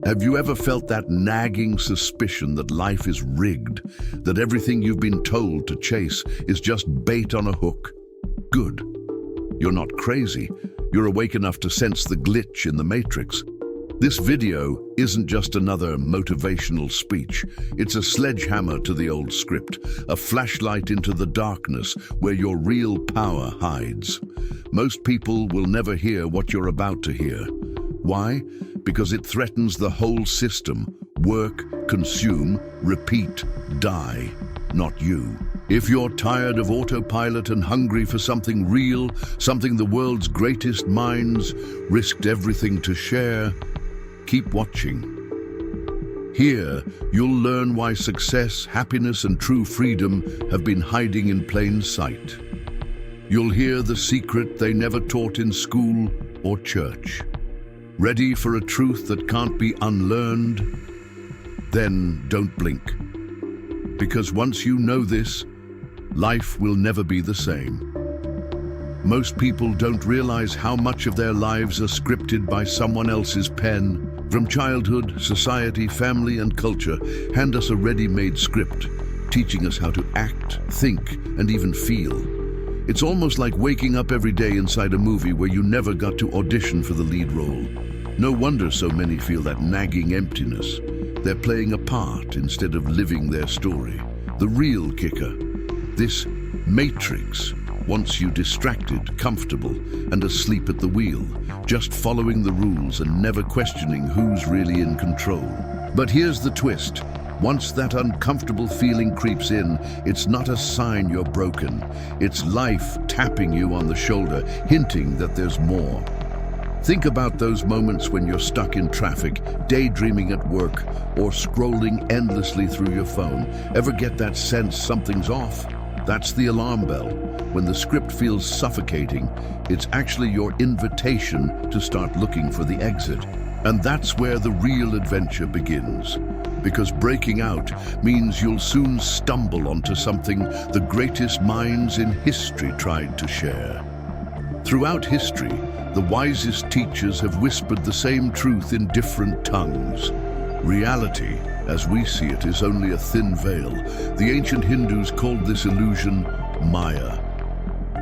Have you ever felt that nagging suspicion that life is rigged, that everything you've been told to chase is just bait on a hook? Good. You're not crazy. You're awake enough to sense the glitch in the matrix. This video isn't just another motivational speech. It's a sledgehammer to the old script, a flashlight into the darkness where your real power hides. Most people will never hear what you're about to hear. Why? Because it threatens the whole system. Work, consume, repeat, die, not you. If you're tired of autopilot and hungry for something real, something the world's greatest minds risked everything to share, keep watching. Here, you'll learn why success, happiness, and true freedom have been hiding in plain sight. You'll hear the secret they never taught in school or church. Ready for a truth that can't be unlearned? Then don't blink. Because once you know this, life will never be the same. Most people don't realize how much of their lives are scripted by someone else's pen. From childhood, society, family, and culture hand us a ready-made script, teaching us how to act, think, and even feel. It's almost like waking up every day inside a movie where you never got to audition for the lead role. No wonder so many feel that nagging emptiness. They're playing a part instead of living their story. The real kicker: this matrix wants you distracted, comfortable, and asleep at the wheel, just following the rules and never questioning who's really in control. But here's the twist. Once that uncomfortable feeling creeps in, it's not a sign you're broken. It's life tapping you on the shoulder, hinting that there's more. Think about those moments when you're stuck in traffic, daydreaming at work, or scrolling endlessly through your phone. Ever get that sense something's off? That's the alarm bell. When the script feels suffocating, it's actually your invitation to start looking for the exit. And that's where the real adventure begins. Because breaking out means you'll soon stumble onto something the greatest minds in history tried to share. Throughout history, the wisest teachers have whispered the same truth in different tongues. Reality, as we see it, is only a thin veil. The ancient Hindus called this illusion Maya.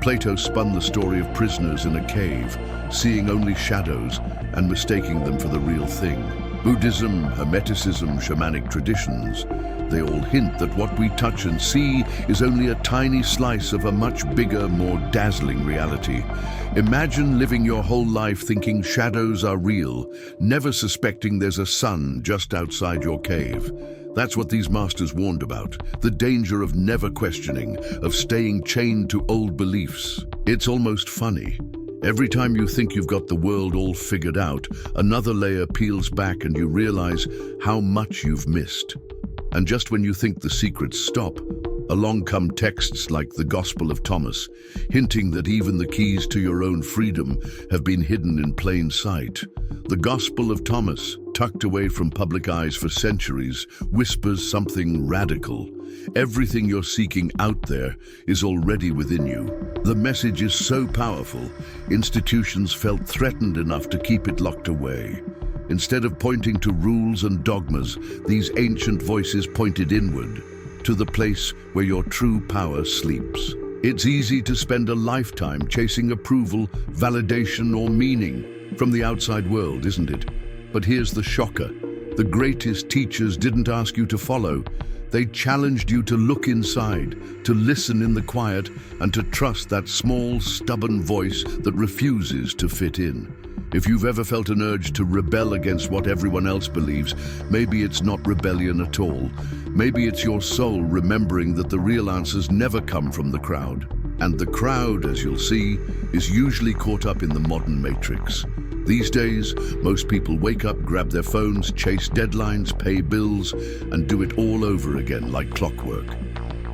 Plato spun the story of prisoners in a cave, seeing only shadows and mistaking them for the real thing. Buddhism, Hermeticism, shamanic traditions, they all hint that what we touch and see is only a tiny slice of a much bigger, more dazzling reality. Imagine living your whole life thinking shadows are real, never suspecting there's a sun just outside your cave. That's what these masters warned about, the danger of never questioning, of staying chained to old beliefs. It's almost funny. Every time you think you've got the world all figured out, another layer peels back and you realize how much you've missed. And just when you think the secrets stop, along come texts like the Gospel of Thomas, hinting that even the keys to your own freedom have been hidden in plain sight. The Gospel of Thomas, tucked away from public eyes for centuries, whispers something radical. Everything you're seeking out there is already within you. The message is so powerful, institutions felt threatened enough to keep it locked away. Instead of pointing to rules and dogmas, these ancient voices pointed inward, to the place where your true power sleeps. It's easy to spend a lifetime chasing approval, validation, or meaning from the outside world, isn't it? But here's the shocker. The greatest teachers didn't ask you to follow. They challenged you to look inside, to listen in the quiet, and to trust that small, stubborn voice that refuses to fit in. If you've ever felt an urge to rebel against what everyone else believes, maybe it's not rebellion at all. Maybe it's your soul remembering that the real answers never come from the crowd. And the crowd, as you'll see, is usually caught up in the modern matrix. These days, most people wake up, grab their phones, chase deadlines, pay bills, and do it all over again like clockwork.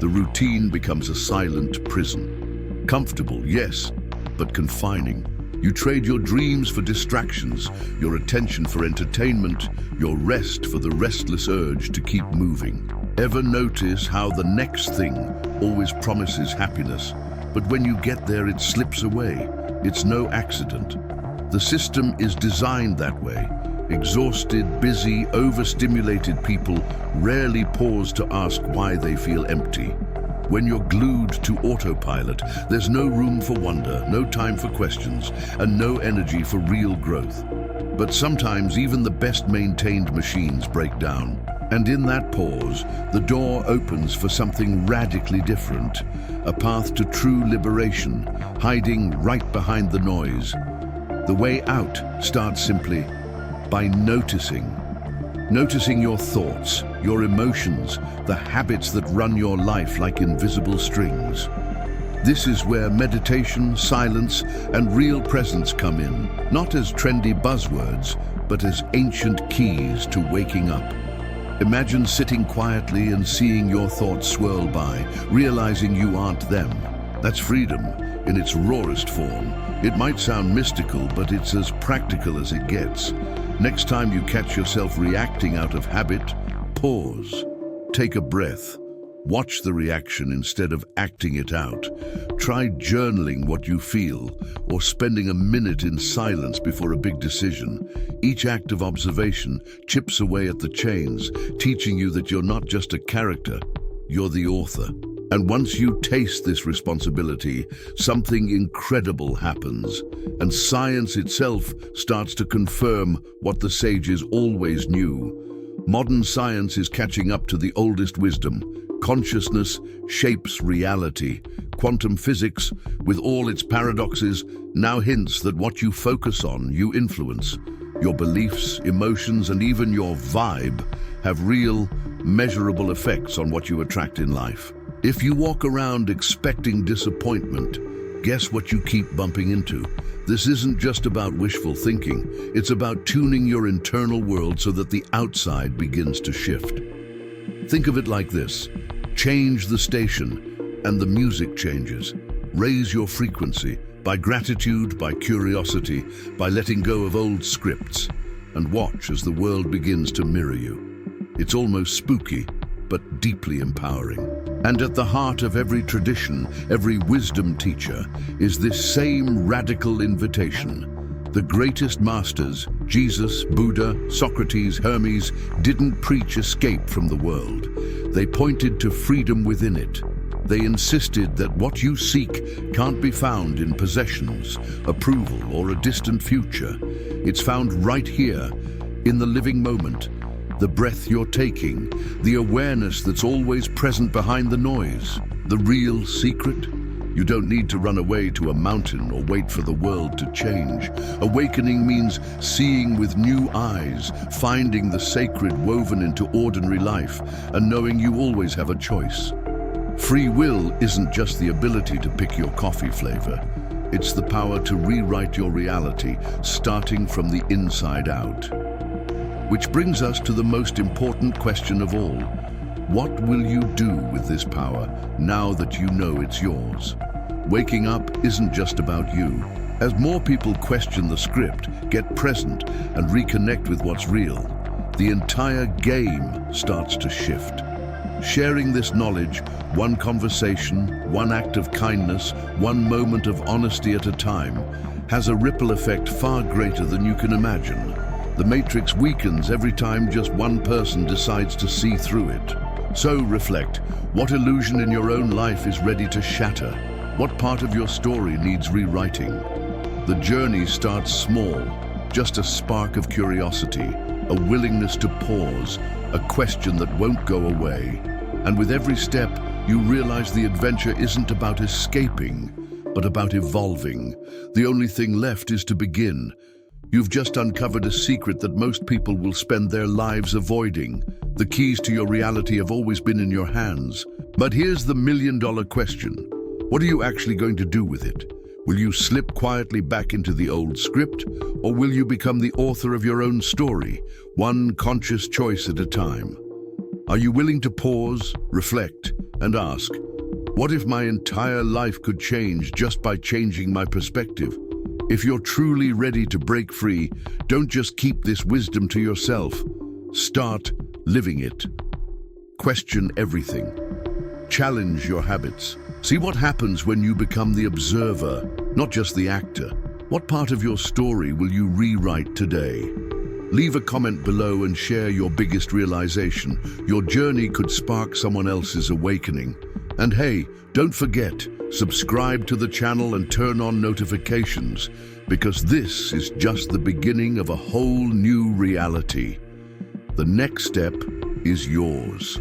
The routine becomes a silent prison. Comfortable, yes, but confining. You trade your dreams for distractions, your attention for entertainment, your rest for the restless urge to keep moving. Ever notice how the next thing always promises happiness, but when you get there it slips away? It's no accident. The system is designed that way. Exhausted, busy, overstimulated people rarely pause to ask why they feel empty. When you're glued to autopilot, there's no room for wonder, no time for questions, and no energy for real growth. But sometimes even the best maintained machines break down. And in that pause, the door opens for something radically different, a path to true liberation, hiding right behind the noise. The way out starts simply by noticing. Noticing your thoughts, your emotions, the habits that run your life like invisible strings. This is where meditation, silence, and real presence come in, not as trendy buzzwords, but as ancient keys to waking up. Imagine sitting quietly and seeing your thoughts swirl by, realizing you aren't them. That's freedom in its rawest form. It might sound mystical, but it's as practical as it gets. Next time you catch yourself reacting out of habit, pause, take a breath, watch the reaction instead of acting it out. Try journaling what you feel or spending a minute in silence before a big decision. Each act of observation chips away at the chains, teaching you that you're not just a character, you're the author. And once you taste this responsibility, something incredible happens, and science itself starts to confirm what the sages always knew. Modern science is catching up to the oldest wisdom. Consciousness shapes reality. Quantum physics, with all its paradoxes, now hints that what you focus on, you influence. Your beliefs, emotions, and even your vibe have real, measurable effects on what you attract in life. If you walk around expecting disappointment, guess what you keep bumping into? This isn't just about wishful thinking. It's about tuning your internal world so that the outside begins to shift. Think of it like this. Change the station, and the music changes. Raise your frequency by gratitude, by curiosity, by letting go of old scripts, and watch as the world begins to mirror you. It's almost spooky, but deeply empowering. And at the heart of every tradition, every wisdom teacher, is this same radical invitation. The greatest masters, Jesus, Buddha, Socrates, Hermes, didn't preach escape from the world. They pointed to freedom within it. They insisted that what you seek can't be found in possessions, approval, or a distant future. It's found right here, in the living moment. The breath you're taking, the awareness that's always present behind the noise. The real secret? You don't need to run away to a mountain or wait for the world to change. Awakening means seeing with new eyes, finding the sacred woven into ordinary life, and knowing you always have a choice. Free will isn't just the ability to pick your coffee flavor. It's the power to rewrite your reality, starting from the inside out. Which brings us to the most important question of all. What will you do with this power now that you know it's yours? Waking up isn't just about you. As more people question the script, get present, and reconnect with what's real, the entire game starts to shift. Sharing this knowledge, one conversation, one act of kindness, one moment of honesty at a time, has a ripple effect far greater than you can imagine. The matrix weakens every time just one person decides to see through it. So reflect, what illusion in your own life is ready to shatter? What part of your story needs rewriting? The journey starts small, just a spark of curiosity, a willingness to pause, a question that won't go away. And with every step, you realize the adventure isn't about escaping, but about evolving. The only thing left is to begin. You've just uncovered a secret that most people will spend their lives avoiding. The keys to your reality have always been in your hands. But here's the million-dollar question. What are you actually going to do with it? Will you slip quietly back into the old script, or will you become the author of your own story, one conscious choice at a time? Are you willing to pause, reflect, and ask, what if my entire life could change just by changing my perspective? If you're truly ready to break free, don't just keep this wisdom to yourself. Start living it. Question everything. Challenge your habits. See what happens when you become the observer, not just the actor. What part of your story will you rewrite today? Leave a comment below and share your biggest realization. Your journey could spark someone else's awakening. And hey, don't forget, subscribe to the channel and turn on notifications, because this is just the beginning of a whole new reality. The next step is yours.